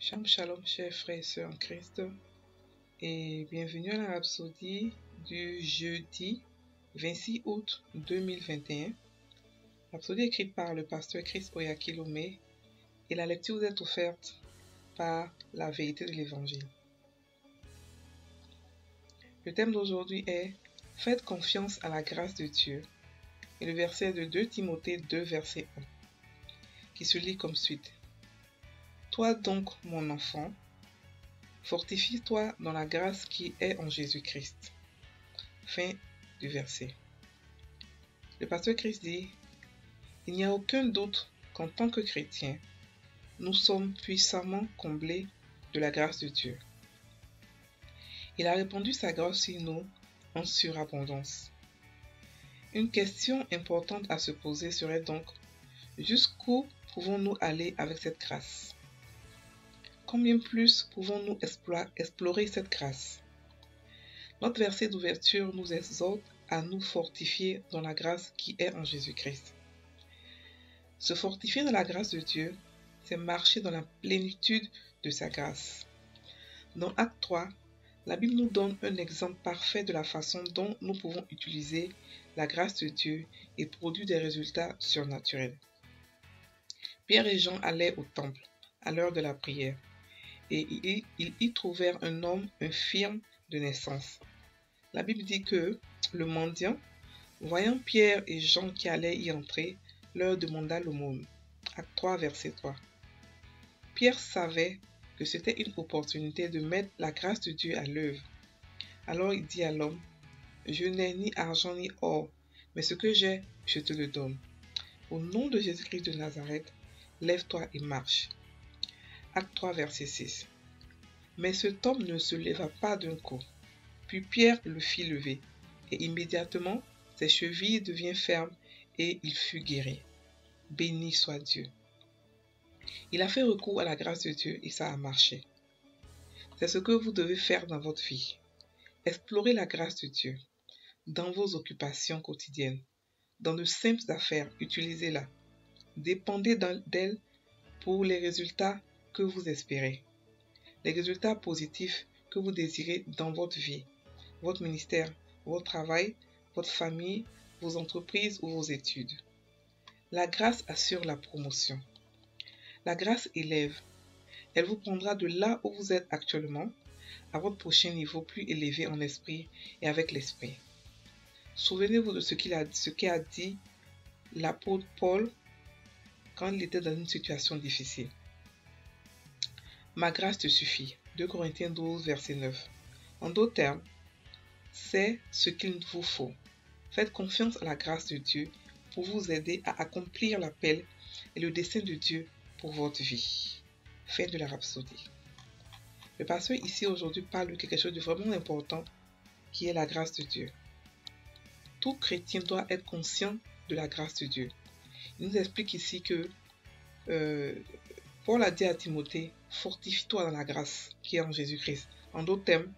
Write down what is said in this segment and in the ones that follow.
Shalom, shalom, chers frères et sœurs en Christ, et bienvenue à la rhapsodie du jeudi 26 août 2021. Rhapsodie écrite par le pasteur Chris Oyakilome, et la lecture vous est offerte par la vérité de l'évangile. Le thème d'aujourd'hui est « Faites confiance à la grâce de Dieu » et le verset de 2 Timothée 2, verset 1, qui se lit comme suite. Toi donc, mon enfant, fortifie-toi dans la grâce qui est en Jésus-Christ. Fin du verset. Le pasteur Christ dit, il n'y a aucun doute qu'en tant que chrétiens, nous sommes puissamment comblés de la grâce de Dieu. Il a répandu sa grâce sur nous en surabondance. Une question importante à se poser serait donc, jusqu'où pouvons-nous aller avec cette grâce? Combien plus pouvons-nous explorer cette grâce? Notre verset d'ouverture nous exhorte à nous fortifier dans la grâce qui est en Jésus-Christ. Se fortifier dans la grâce de Dieu, c'est marcher dans la plénitude de sa grâce. Dans Acte 3, la Bible nous donne un exemple parfait de la façon dont nous pouvons utiliser la grâce de Dieu et produire des résultats surnaturels. Pierre et Jean allaient au temple à l'heure de la prière et ils y trouvèrent un homme infirme de naissance. La Bible dit que le mendiant, voyant Pierre et Jean qui allaient y entrer, leur demanda l'aumône. Acte 3, verset 3. Pierre savait que c'était une opportunité de mettre la grâce de Dieu à l'œuvre. Alors il dit à l'homme, « Je n'ai ni argent ni or, mais ce que j'ai, je te le donne. Au nom de Jésus-Christ de Nazareth, lève-toi et marche. » Acte 3, verset 6. Mais cet homme ne se leva pas d'un coup. Puis Pierre le fit lever, et immédiatement ses chevilles devinrent fermes, et il fut guéri. Béni soit Dieu. Il a fait recours à la grâce de Dieu et ça a marché. C'est ce que vous devez faire dans votre vie. Explorez la grâce de Dieu dans vos occupations quotidiennes. Dans de simples affaires, utilisez-la. Dépendez d'elle pour les résultats que vous espérez. Les résultats positifs que vous désirez dans votre vie, votre ministère, votre travail, votre famille, vos entreprises ou vos études. La grâce assure la promotion. La grâce élève. Elle vous prendra de là où vous êtes actuellement à votre prochain niveau plus élevé en esprit et avec l'esprit. Souvenez-vous de ce qu'a dit l'apôtre Paul quand il était dans une situation difficile. Ma grâce te suffit. 2 Corinthiens 12, verset 9. En d'autres termes, c'est ce qu'il vous faut. Faites confiance à la grâce de Dieu pour vous aider à accomplir l'appel et le dessein de Dieu pour votre vie. Fin de la rhapsodie. Le pasteur ici aujourd'hui parle de quelque chose de vraiment important qui est la grâce de Dieu. Tout chrétien doit être conscient de la grâce de Dieu. Il nous explique ici que Paul a dit à Timothée, fortifie-toi dans la grâce qui est en Jésus-Christ. En d'autres termes,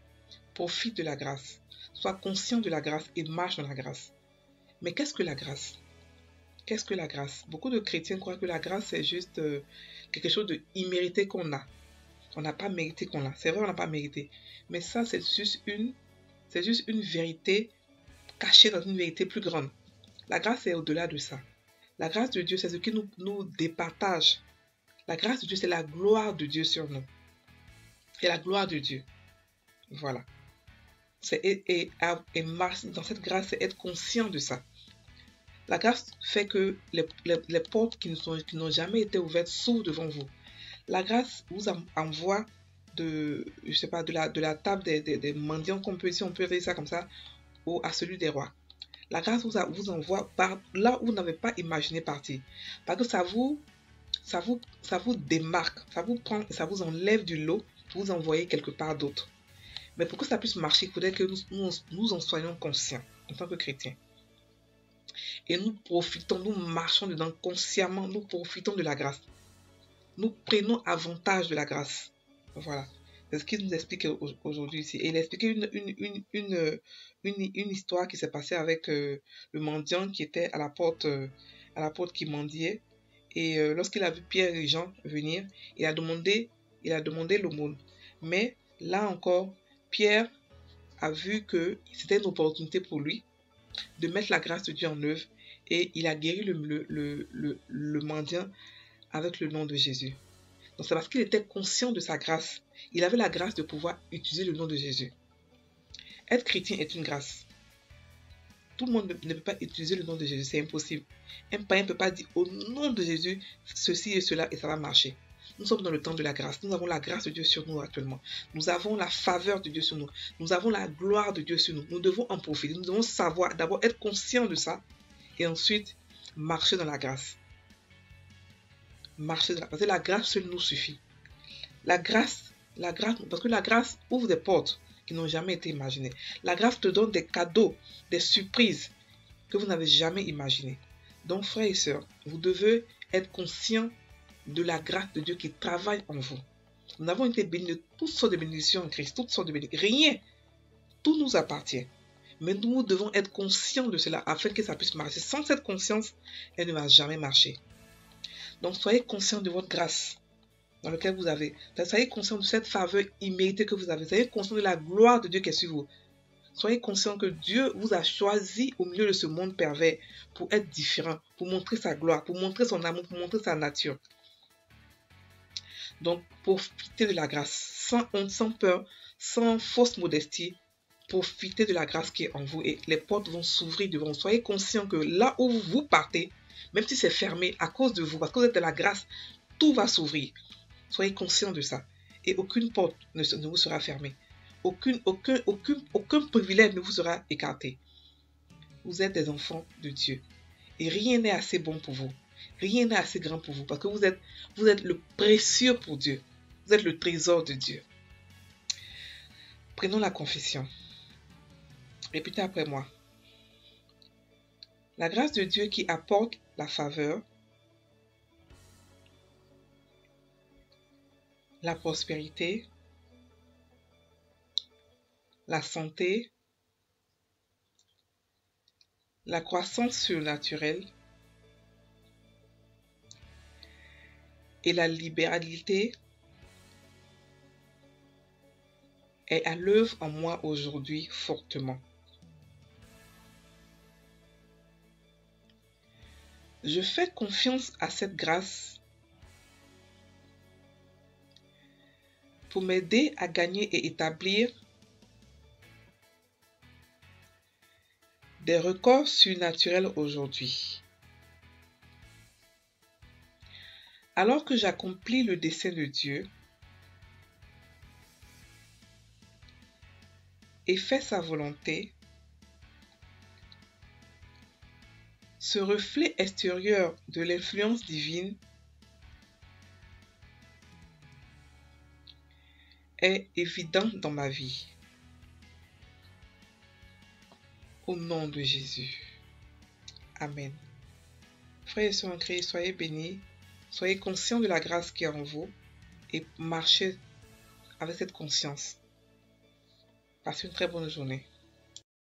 profite de la grâce. Sois conscient de la grâce et marche dans la grâce. Mais qu'est-ce que la grâce? Qu'est-ce que la grâce? Beaucoup de chrétiens croient que la grâce c'est juste quelque chose d'immérité qu'on a. On n'a pas mérité qu'on l'a. C'est vrai, on n'a pas mérité. Mais ça, c'est juste une vérité cachée dans une vérité plus grande. La grâce est au-delà de ça. La grâce de Dieu, c'est ce qui nous départage. La grâce de Dieu, c'est la gloire de Dieu sur nous. C'est la gloire de Dieu. Voilà. Et marcher dans cette grâce, c'est être conscient de ça. La grâce fait que les portes qui n'ont jamais été ouvertes s'ouvrent devant vous. La grâce vous envoie de la table des mendiants, si on peut dire ça comme ça, à celui des rois. La grâce vous envoie par là où vous n'avez pas imaginé partir. Parce que ça vous démarque, ça vous prend, ça vous enlève du lot pour vous envoyer quelque part d'autre. Mais pour que ça puisse marcher, il faudrait que nous en soyons conscients en tant que chrétiens. Et nous marchons dedans consciemment, nous profitons de la grâce. Nous prenons avantage de la grâce. Voilà. C'est ce qu'il nous explique aujourd'hui ici. Et il a expliqué une histoire qui s'est passée avec le mendiant qui était à la porte qui mendiait. Et lorsqu'il a vu Pierre et Jean venir, il a demandé il a demandé l'aumône. Mais là encore, Pierre a vu que c'était une opportunité pour lui de mettre la grâce de Dieu en œuvre et il a guéri le mendiant avec le nom de Jésus. Donc c'est parce qu'il était conscient de sa grâce. Il avait la grâce de pouvoir utiliser le nom de Jésus. Être chrétien est une grâce. Tout le monde ne peut pas utiliser le nom de Jésus, c'est impossible. Un païen ne peut pas dire au nom de Jésus ceci et cela et ça va marcher. Nous sommes dans le temps de la grâce. Nous avons la grâce de Dieu sur nous actuellement. Nous avons la faveur de Dieu sur nous. Nous avons la gloire de Dieu sur nous. Nous devons en profiter. Nous devons savoir, d'abord être conscients de ça et ensuite marcher dans la grâce. Marcher dans la grâce. Parce que la grâce seule nous suffit. La grâce, parce que la grâce ouvre des portes qui n'ont jamais été imaginées. La grâce te donne des cadeaux, des surprises que vous n'avez jamais imaginées. Donc, frères et sœurs, vous devez être conscients de la grâce de Dieu qui travaille en vous. Nous avons été bénis de toutes sortes de bénédictions en Christ, toutes sortes de bénédictions. Rien, tout nous appartient. Mais nous devons être conscients de cela afin que ça puisse marcher. Sans cette conscience, elle ne va jamais marcher. Donc, soyez conscients de votre grâce dans laquelle vous avez. Soyez conscients de cette faveur imméritée que vous avez. Soyez conscients de la gloire de Dieu qui est sur vous. Soyez conscients que Dieu vous a choisi au milieu de ce monde pervers pour être différent, pour montrer sa gloire, pour montrer son amour, pour montrer sa nature. Donc, profitez de la grâce, sans honte, sans peur, sans fausse modestie. Profitez de la grâce qui est en vous et les portes vont s'ouvrir devant vous. Soyez conscients que là où vous partez, même si c'est fermé à cause de vous, parce que vous êtes de la grâce, tout va s'ouvrir. Soyez conscients de ça. Et aucune porte ne vous sera fermée. Aucun privilège ne vous sera écarté. Vous êtes des enfants de Dieu. Et rien n'est assez bon pour vous. Rien n'est assez grand pour vous. Parce que vous êtes le précieux pour Dieu. Vous êtes le trésor de Dieu. Prenons la confession. Répétez après moi. La grâce de Dieu qui apporte la faveur, la prospérité, la santé, la croissance surnaturelle et la libéralité est à l'œuvre en moi aujourd'hui fortement. Je fais confiance à cette grâce pour m'aider à gagner et établir des records surnaturels aujourd'hui. Alors que j'accomplis le dessein de Dieu et fais sa volonté, ce reflet extérieur de l'influence divine est évident dans ma vie. Au nom de Jésus. Amen. Frères et sœurs en Christ, soyez bénis, soyez conscients de la grâce qui est en vous et marchez avec cette conscience. Passez une très bonne journée.